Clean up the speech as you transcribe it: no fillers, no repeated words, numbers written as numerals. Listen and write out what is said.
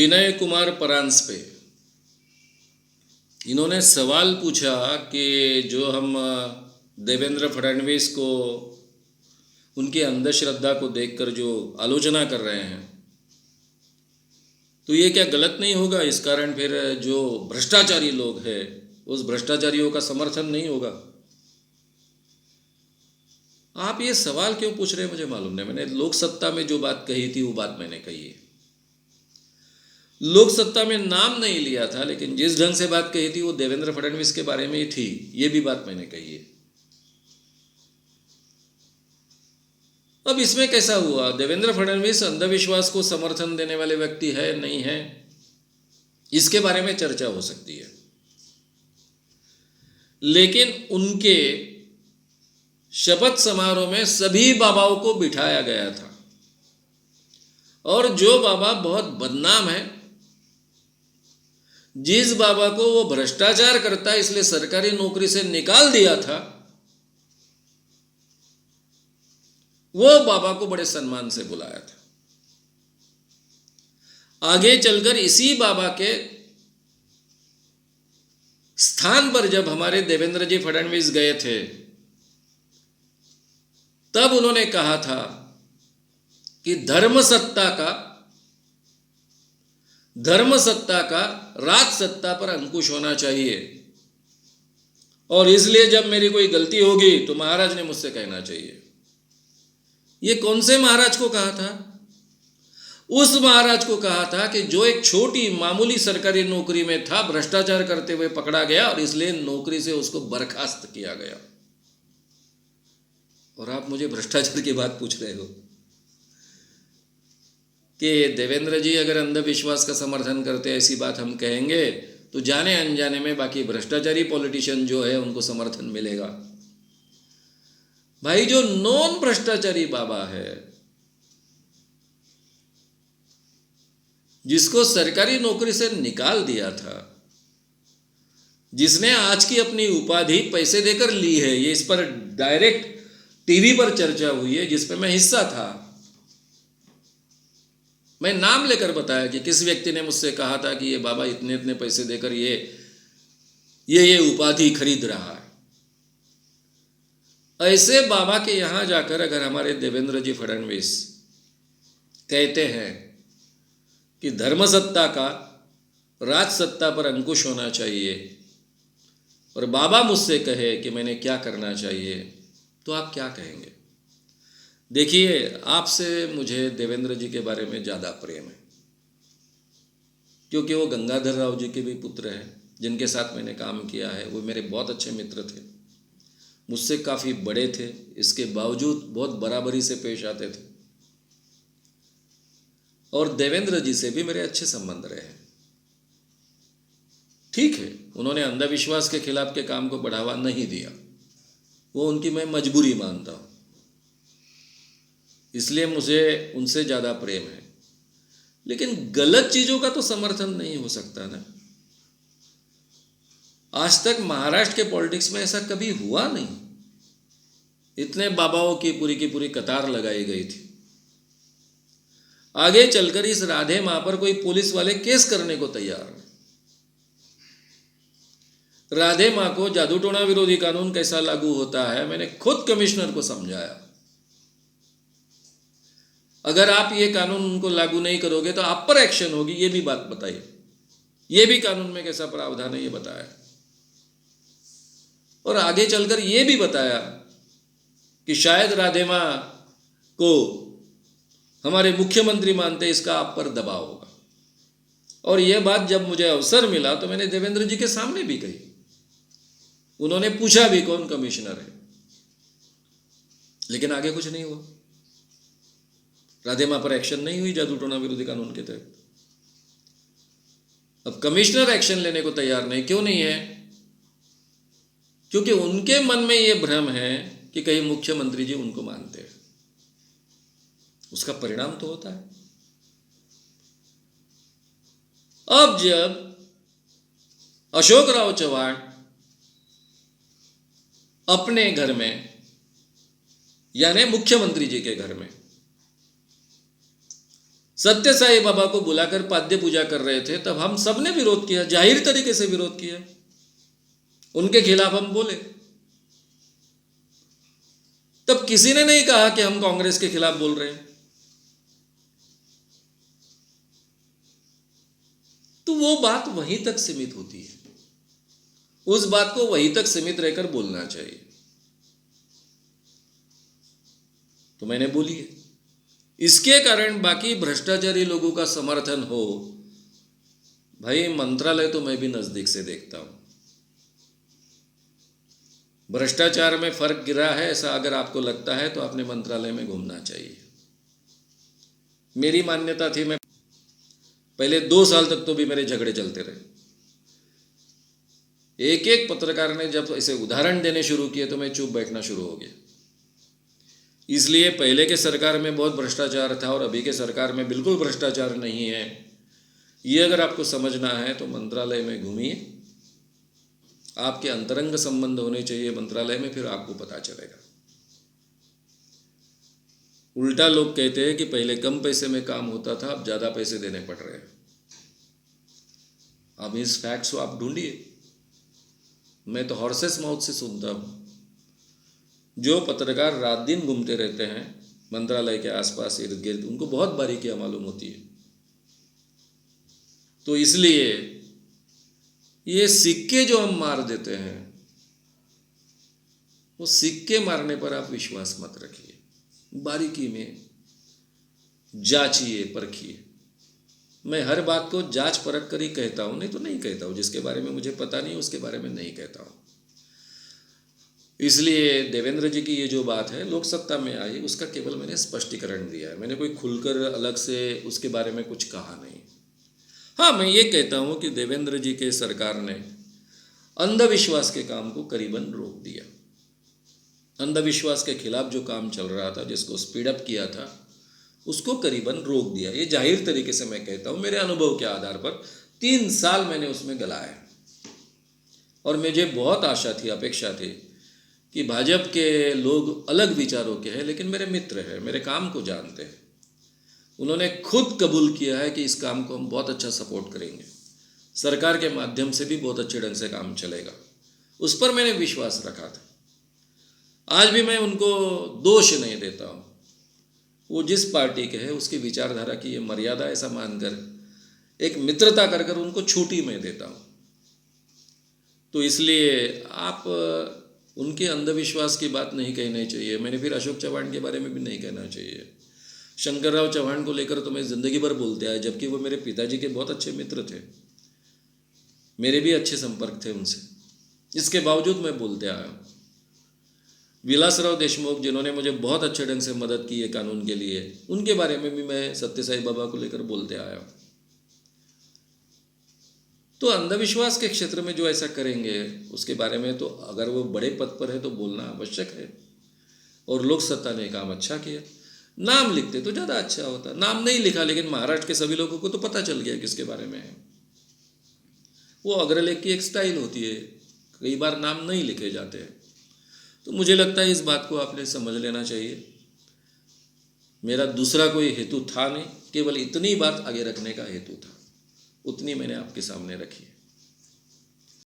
विनय कुमार परांस पे इन्होंने सवाल पूछा कि जो हम देवेंद्र फडणवीस को उनकी अंधश्रद्धा को देखकर जो आलोचना कर रहे हैं, तो ये क्या गलत नहीं होगा? इस कारण फिर जो भ्रष्टाचारी लोग हैं उस भ्रष्टाचारियों का समर्थन नहीं होगा? आप ये सवाल क्यों पूछ रहे हैं मुझे मालूम नहीं। मैंने लोक सत्ता में जो बात कही थी वो बात मैंने कही है। लोक सत्ता में नाम नहीं लिया था, लेकिन जिस ढंग से बात कही थी वो देवेंद्र फडणवीस के बारे में ही थी, ये भी बात मैंने कही है। अब इसमें कैसा हुआ? देवेंद्र फडणवीस अंधविश्वास को समर्थन देने वाले व्यक्ति है नहीं है, इसके बारे में चर्चा हो सकती है, लेकिन उनके शपथ समारोह में सभी बाबाओं को बिठाया गया था और जो बाबा बहुत बदनाम है, जिस बाबा को वो भ्रष्टाचार करता है इसलिए सरकारी नौकरी से निकाल दिया था, वो बाबा को बड़े सम्मान से बुलाया था। आगे चलकर इसी बाबा के स्थान पर जब हमारे देवेंद्र जी फडणवीस गए थे, तब उन्होंने कहा था कि धर्म सत्ता का राज सत्ता पर अंकुश होना चाहिए और इसलिए जब मेरी कोई गलती होगी तो महाराज ने मुझसे कहना चाहिए। ये कौन से महाराज को कहा था? उस महाराज को कहा था कि जो एक छोटी मामूली सरकारी नौकरी में था, भ्रष्टाचार करते हुए पकड़ा गया और इसलिए नौकरी से उसको बर्खास्त किया गया। और आप मुझे भ्रष्टाचार की बात पूछ रहे हो कि देवेंद्र जी अगर अंधविश्वास का समर्थन करते ऐसी बात हम कहेंगे तो जाने अनजाने में बाकी भ्रष्टाचारी पॉलिटिशियन जो है उनको समर्थन मिलेगा। भाई, जो नॉन भ्रष्टाचारी बाबा है, जिसको सरकारी नौकरी से निकाल दिया था, जिसने आज की अपनी उपाधि पैसे देकर ली है, ये इस पर डायरेक्ट टीवी पर चर्चा हुई है जिस पर मैं हिस्सा था। मैं नाम लेकर बताया कि किस व्यक्ति ने मुझसे कहा था कि ये बाबा इतने इतने पैसे देकर ये उपाधि खरीद रहा है। ऐसे बाबा के यहां जाकर अगर हमारे देवेंद्र जी फडणवीस कहते हैं कि धर्म सत्ता का राज सत्ता पर अंकुश होना चाहिए और बाबा मुझसे कहे कि मैंने क्या करना चाहिए, तो आप क्या कहेंगे? देखिए, आपसे मुझे देवेंद्र जी के बारे में ज़्यादा प्रेम है, क्योंकि वो गंगाधर राव जी के भी पुत्र हैं जिनके साथ मैंने काम किया है। वो मेरे बहुत अच्छे मित्र थे, मुझसे काफ़ी बड़े थे, इसके बावजूद बहुत बराबरी से पेश आते थे और देवेंद्र जी से भी मेरे अच्छे संबंध रहे हैं। ठीक है, उन्होंने अंधविश्वास के खिलाफ के काम को बढ़ावा नहीं दिया, वो उनकी मैं मजबूरी मानता हूँ, इसलिए मुझे उनसे ज़्यादा प्रेम है। लेकिन गलत चीज़ों का तो समर्थन नहीं हो सकता ना। आज तक महाराष्ट्र के पॉलिटिक्स में ऐसा कभी हुआ नहीं। इतने बाबाओं की पूरी कतार लगाई गई थी। आगे चलकर इस राधे मां पर कोई पुलिस वाले केस करने को तैयार नहीं। राधे मां को जादू टोना विरोधी कानून कैसा लागू होता है मैंने खुद कमिश्नर को समझाया। अगर आप ये कानून उनको लागू नहीं करोगे तो आप पर एक्शन होगी, ये भी बात बताइए। ये भी कानून में कैसा प्रावधान है ये बताया और आगे चलकर ये भी बताया कि शायद राधे मां को हमारे मुख्यमंत्री मानते इसका आप पर दबाव होगा। और यह बात जब मुझे अवसर मिला तो मैंने देवेंद्र जी के सामने भी कही। उन्होंने पूछा भी कौन कमिश्नर है, लेकिन आगे कुछ नहीं हुआ। राधे मां पर एक्शन नहीं हुई जादू टोना विरोधी कानून के तहत। अब कमिश्नर एक्शन लेने को तैयार नहीं, क्यों नहीं है? क्योंकि उनके मन में यह भ्रम है कि कहीं मुख्यमंत्री जी उनको मानते हैं। उसका परिणाम तो होता है। अब जब अशोक राव चव्हाण अपने घर में यानी मुख्यमंत्री जी के घर में सत्य साई बाबा को बुलाकर पाद्य पूजा कर रहे थे, तब हम सब ने विरोध किया, जाहिर तरीके से विरोध किया, उनके खिलाफ हम बोले। तब किसी ने नहीं कहा कि हम कांग्रेस के खिलाफ बोल रहे हैं। तो वो बात वहीं तक सीमित होती है, उस बात को वहीं तक सीमित रहकर बोलना चाहिए। तो मैंने बोली है, इसके कारण बाकी भ्रष्टाचारी लोगों का समर्थन हो, भाई मंत्रालय तो मैं भी नजदीक से देखता हूं। भ्रष्टाचार में फर्क गिरा है ऐसा अगर आपको लगता है तो आपने मंत्रालय में घूमना चाहिए। मेरी मान्यता थी, मैं पहले 2 साल तक तो भी मेरे झगड़े चलते रहे। एक एक पत्रकार ने जब ऐसे उदाहरण देने शुरू किए तो मैं चुप बैठना शुरू हो गया। इसलिए पहले के सरकार में बहुत भ्रष्टाचार था और अभी के सरकार में बिल्कुल भ्रष्टाचार नहीं है, ये अगर आपको समझना है तो मंत्रालय में घूमिए। आपके अंतरंग संबंध होने चाहिए मंत्रालय में, फिर आपको पता चलेगा। उल्टा लोग कहते हैं कि पहले कम पैसे में काम होता था, अब ज़्यादा पैसे देने पड़ रहे हैं। अब इस फैक्ट्स को आप ढूंढिए। मैं तो हॉर्सेस माउथ से सुनता हूँ। जो पत्रकार रात दिन घूमते रहते हैं मंत्रालय के आसपास इर्द गिर्द, उनको बहुत बारीकियां मालूम होती है। तो इसलिए ये सिक्के जो हम मार देते हैं, वो सिक्के मारने पर आप विश्वास मत रखिए, बारीकी में जांचिए, परखिए। मैं हर बात को जांच परख कर ही कहता हूँ, नहीं तो नहीं कहता हूँ। जिसके बारे में मुझे पता नहीं उसके बारे में नहीं कहता हूँ। इसलिए देवेंद्र जी की ये जो बात है लोक सत्ता में आई, उसका केवल मैंने स्पष्टीकरण दिया है। मैंने कोई खुलकर अलग से उसके बारे में कुछ कहा नहीं। हाँ, मैं ये कहता हूँ कि देवेंद्र जी के सरकार ने अंधविश्वास के काम को करीबन रोक दिया। अंधविश्वास के खिलाफ जो काम चल रहा था, जिसको स्पीड अप किया था, उसको करीबन रोक दिया। ये जाहिर तरीके से मैं कहता हूँ, मेरे अनुभव के आधार पर 3 साल मैंने उसमें गलाया और मुझे बहुत आशा थी, अपेक्षा थी कि भाजपा के लोग अलग विचारों के हैं लेकिन मेरे मित्र हैं, मेरे काम को जानते हैं। उन्होंने खुद कबूल किया है कि इस काम को हम बहुत अच्छा सपोर्ट करेंगे, सरकार के माध्यम से भी बहुत अच्छे ढंग से काम चलेगा। उस पर मैंने विश्वास रखा था। आज भी मैं उनको दोष नहीं देता हूँ। वो जिस पार्टी के हैं उसकी विचारधारा की ये मर्यादा ऐसा मानकर एक मित्रता कर कर उनको छूटी मैं देता हूँ। तो इसलिए आप उनके अंधविश्वास की बात नहीं कहनी चाहिए। मैंने फिर अशोक चव्हाण के बारे में भी नहीं कहना चाहिए। शंकरराव चव्हाण को लेकर तो मैं ज़िंदगी भर बोलते आया, जबकि वो मेरे पिताजी के बहुत अच्छे मित्र थे, मेरे भी अच्छे संपर्क थे उनसे, इसके बावजूद मैं बोलते आया हूँ। विलासराव देशमुख जिन्होंने मुझे बहुत अच्छे ढंग से मदद की है कानून के लिए, उनके बारे में भी मैं सत्य साई बाबा को लेकर बोलते आया हूँ। तो अंधविश्वास के क्षेत्र में जो ऐसा करेंगे उसके बारे में तो अगर वो बड़े पद पर है तो बोलना आवश्यक है। और लोक सत्ता ने काम अच्छा किया, नाम लिखते तो ज़्यादा अच्छा होता। नाम नहीं लिखा, लेकिन महाराष्ट्र के सभी लोगों को तो पता चल गया किसके बारे में है। वो अग्रलेख की एक स्टाइल होती है, कई बार नाम नहीं लिखे जाते हैं। तो मुझे लगता है इस बात को आपने समझ लेना चाहिए। मेरा दूसरा कोई हेतु था नहीं, केवल इतनी बात आगे रखने का हेतु था, उतनी मैंने आपके सामने रखी।